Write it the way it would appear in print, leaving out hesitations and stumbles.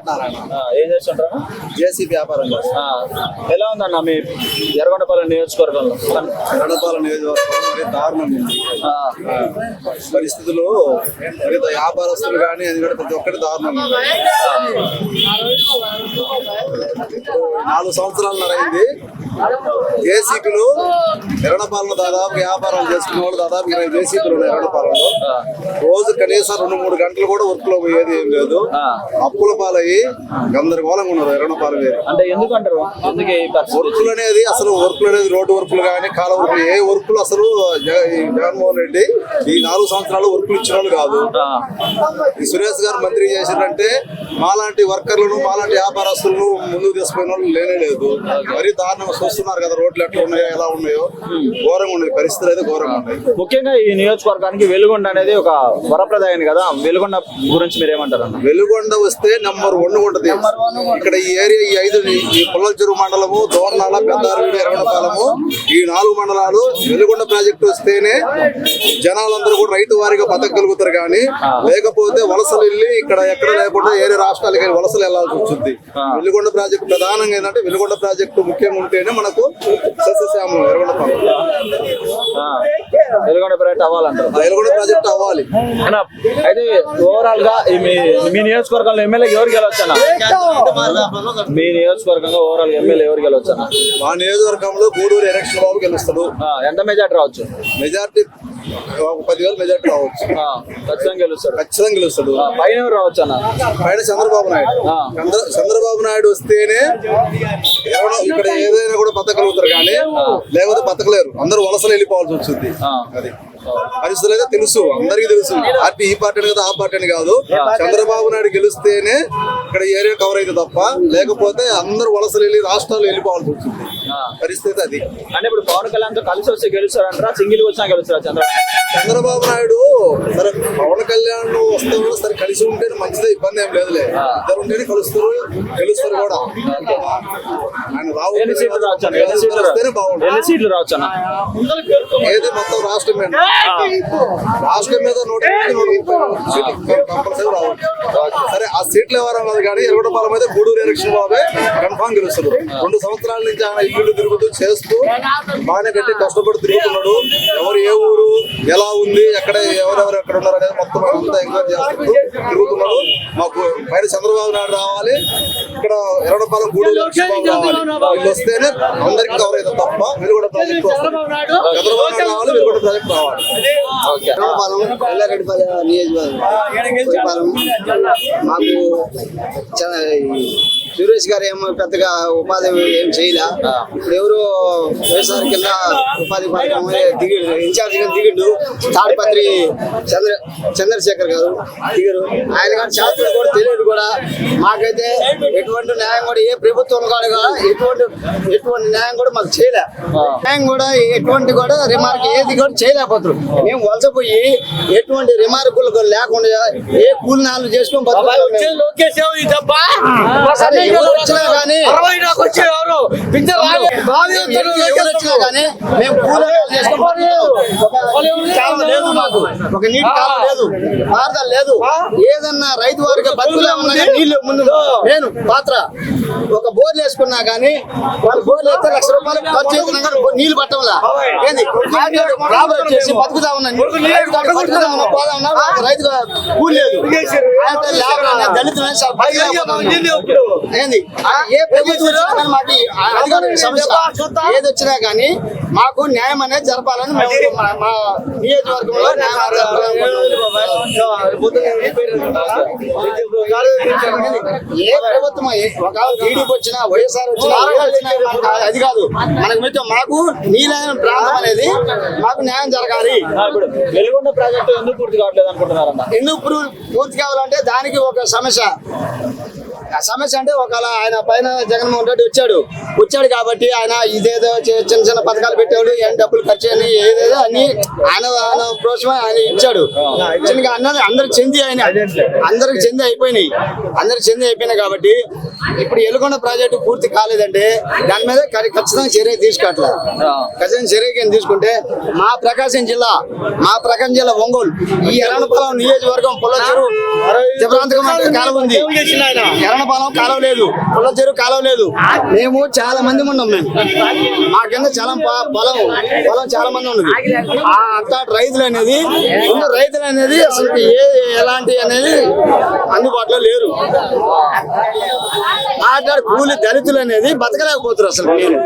వెంకటనారాయణ. ఏం చేస్తుంటారా? జేసీ వ్యాపారం చేస్తాం. ఎలా ఉందన్న మీ ఎర్రగొండపాలెం నియోజకవర్గంలో? ఎర్రగొండపాలెం నియోజకవర్గం మరి దారుణం ఉంది పరిస్థితులు. మరి వ్యాపారస్తులు కానీ ఎందుకంటే ప్రతి ఒక్కటి దారుణం ఉంది. 4 సంవత్సరాలు అయింది. జేసీపీలు ఎర్రగొండపాలెంలో దాదాపు వ్యాపారాలు చేసుకునే వాళ్ళు దాదాపు 20 జేసీపీలు ఉన్నాయి ఎర్రగొండపాలెంలో. రోజు కనీసం 2-3 గంటలు కూడా వర్క్ లో పోయేది ఏం లేదు. అప్పుల పాలయ్యి గందరగోళంగా ఉన్నారు ఎర్రగొండపాలెం. అంటే ఎందుకంటారు? వర్కులు అనేది అసలు వర్కులు అనేది రోడ్డు వర్కులు కానీ కాల వర్కులు ఏ వర్కులు అసలు జగన్మోహన్ రెడ్డి ఈ 4 సంవత్సరాలు వర్కులు ఇచ్చిన వాళ్ళు కాదు. ఈ సురేష్ గారు మంత్రి చేసినట్టే మాలాంటి వర్కర్లను మాలాంటి వ్యాపారస్తులను ముందుకు తీసుకునే వాళ్ళు లేనే లేదు. మరీ దారుణంగా చూస్తున్నారు కదా రోడ్లు ఎట్లా ఉన్నాయో ఎలా ఉన్నాయో. ఘోరంగా ఉన్నాయి పరిస్థితులు అయితే ఘోరంగా ఉన్నాయి. ముఖ్యంగా ఈ నియోజకవర్గానికి వెలుగొండ అనేది ఒక వరప్రదాయం కదా. వెలుగొండ గురించి మీరు ఏమంటారు అన్న? వెలుగొండ వస్తే నంబర్ 1 ఉంటది. ఇక్కడ ఈ ఏరియా ఈ 5 ఈ పుల్లల చెరువు మండలము, దోర్నాల, పెద్దారెడ్డి, ఎర్రగొండపాలెము ఈ 4 మండలాలు వెలుగొండ ప్రాజెక్టు వస్తేనే జనాలందరూ కూడా రైతు వారిగా బతకగలుగుతారు. కానీ లేకపోతే వలసలు వెళ్ళి ఇక్కడ ఎక్కడ లేకుండా ఏరే రాష్ట్రాలకి వలసలు వెళ్లాల్సి వచ్చింది. వెలుగొండ ప్రాజెక్టు ప్రధానంగా ఏంటంటే వెలుగొండ ప్రాజెక్టు ముఖ్యంగా ఉంటేనే మనకు సస్యశ్యామం ఎర్రగొండపాలెం. వెలుగొండ ప్రాజెక్ట్ అవ్వాలంటారు? వెలుగొండ ప్రాజెక్టు అవ్వాలి. అయితే ఓవరాల్ గా మీ నియోజకవర్గంలో ఎమ్మెల్యే ఎవరు గెలవచ్చా? మీ నియోజకవర్గంగా ఓవరాల్ ఎమ్మెల్యే ఎవరు గెలవచ్చా? మా నియోజకవర్గంలో గూడూరు ఎలక్షన్ బాబు గెలుస్తాడు. ఎంత మెజార్టీ రావచ్చు? మెజార్టీ 10,000 మెజార్టీ రావచ్చు. ఖచ్చితంగా గెలుస్తాడు. పైన ఎవరు రావచ్చు అన్న? పైన చంద్రబాబు నాయుడు. చంద్రబాబు నాయుడు వస్తేనే ఇక్కడ ఏదైనా కూడా బతకగలుగుతారు. కానీ లేకపోతే బతకలేరు. అందరూ వలసలు వెళ్ళిపోవాల్సి వచ్చింది. అది పరిస్థితులు అయితే తెలుసు, అందరికీ తెలుసు. పార్టీ ఈ పార్టీ కదా ఆ పార్టీ అని కాదు. చంద్రబాబు నాయుడు గెలిస్తేనే ఇక్కడ ఏరియా కవర్ అయితే తప్ప లేకపోతే అందరూ వలసలు వెళ్ళి రాష్ట్రాలు వెళ్ళిపోవాల్సి వచ్చింది. పరిస్థితి అది. అంటే ఇప్పుడు పవన్ కళ్యాణ్ తో కలిసి వస్తే గెలుస్తారంటారా? సింగిల్ వచ్చినా గెలుస్తారా? చంద్రబాబు నాయుడు సరే పవన్ కళ్యాణ్ వస్తారు సరే కలిసి ఉంటేనే మంచిదే, ఇబ్బంది ఏం లేదులే. ఇద్దరు ఉంటేనే గెలుస్తారు కూడా. ఎన్ని సీట్లు రావచ్చు అన్న? ఏది మొత్తం రాష్ట్రం మీద 130 కంపల్సరీ రావచ్చు. సరే ఆ సీట్లు ఎవరు అన్నది కానీ ఎర్రగొండపాలెం అయితే గూడూరు ఎలక్షన్ బాబే కన్ఫామ్ గెలుస్తాడు. 2 సంవత్సరాల నుంచి ఆయన ఇల్లు తిరుగుతూ చేస్తూ బాగానే గట్టి కష్టపడి తిరుగుతున్నాడు. ఎవరు ఏ ఊరు ఎలా ఉంది ఎక్కడ ఎవరెవరు ఎక్కడ ఉన్నారు అనేది మొత్తం అంతా ఎంక్వైరీ చేస్తూ తిరుగుతున్నాడు. మాకు పైన చంద్రబాబు నాయుడు రావాలి, ఇక్కడ ఎర్రగొండపాలెం గూడూరు ఎలక్షన్ బాబు రావాలి. వీళ్ళు వస్తేనే అందరికీ కవర్ అవుతుంది తప్ప వెలుగొండ ప్రాజెక్టు వస్తుంది. చంద్రబాబు నాయుడు రావాలి, వెలుగొండ ప్రాజెక్టు రావాలి. నియోజకవర్గం మాకు సురేష్ గారు ఏమో పెద్దగా ఉపాధి ఏం చేయలే. ఇప్పుడు ఎవరు వ్యవసాయ కింద ఉపాధి పథకం ఇన్ఛార్జ్ గా దిగిండు. తాడిపత్రి చంద్రశేఖర్ గారు దిగరు. ఆయన గారు శాస్త్రం కూడా తెలియదు కూడా. మాకైతే ఎటువంటి న్యాయం కూడా ఏ ప్రభుత్వం కూడా ఎటువంటి న్యాయం కూడా మాకు చేయలే. న్యాయం కూడా ఎటువంటి కూడా రిమార్క్ ఏది కూడా చేయలేకపోతున్నారు. మేము వలసపోయి ఎటువంటి రిమార్కులు లేకుండా ఏ కూలినాలు చేసుకొని వచ్చినా కానీ మేము కూలినాలు చేసుకొని లేదు. మాకు ఒక నీటి కాలం లేదు, పారదలు లేదు. ఏదన్నా రైతు వారికి బతుకులే ఉన్నా కానీ నీళ్లు ముందు నేను పాత్ర ఒక బోర్లు వేసుకున్నా కానీ వాళ్ళు బోర్లు వేస్తే ₹1,00,000 ఖర్చు చేసినా కానీ నీళ్లు పట్టంలా. ఏంది ప్రాబ్లం చేసి బతుకుతా ఉన్నా పోదా ఉన్నా రైతు కూలి లేదు. దళితులు ఏంది ఏ ప్రభుత్వం మాకు అధికారుల సమస్య ఏది వచ్చినా కానీ మాకు న్యాయం అనేది జరపాలని మేము మా నియోజకవర్గంలో ఏ ప్రభుత్వం ఒకవేళ టీడీపీ వచ్చినా వైఎస్ఆర్ వచ్చినా అది కాదు మనకు మిగతా మాకు నీలైన ప్రాంతం అనేది మాకు న్యాయం జరగాలి. వెలుగొండ ప్రాజెక్టు ఎందుకు పూర్తి కావట్లేదు అనుకుంటున్నారన్న? ఎందుకు పూర్తి కావాలంటే దానికి ఒక సమస్య అంటే ఒకవేళ ఆయన పైన జగన్మోహన్ రెడ్డి వచ్చాడు కాబట్టి ఆయన ఇదేదో చిన్న చిన్న పథకాలు పెట్టాడు, ఏం డబ్బులు ఖర్చు అని ఏదేదో అన్ని ఆయన ప్రోత్సాహం ఆయన ఇచ్చాడు. చిన్నగా అన్నది అందరికి చెంది అయిపోయినాయి కాబట్టి ఇప్పుడు వెలుగొండ ప్రాజెక్టు పూర్తి కాలేదంటే దాని మీద ఖచ్చితంగా చర్య తీసుకోవట్లేదు. ఖచ్చితంగా చర్య తీసుకుంటే మా ప్రకాశం జిల్లా ఒంగోలు ఈ ఎర్రగొండపాలెం నియోజకవర్గం పొల్లచెరువు కాలం ఉంది. శరణపాలెం కాలువ లేదు, పుల్ల చెరువు కాలువ లేదు. మేము చాలా మంది ఉన్నాం. మేము మా కింద చాలా పొలం చాలా మంది ఉన్నది. అంతా రైతులు అనేది అసలు ఎలాంటి అనేది అందుబాటులో లేరు. కూలి దళితులు అనేది బతకలేకపోతారు అసలు. నేను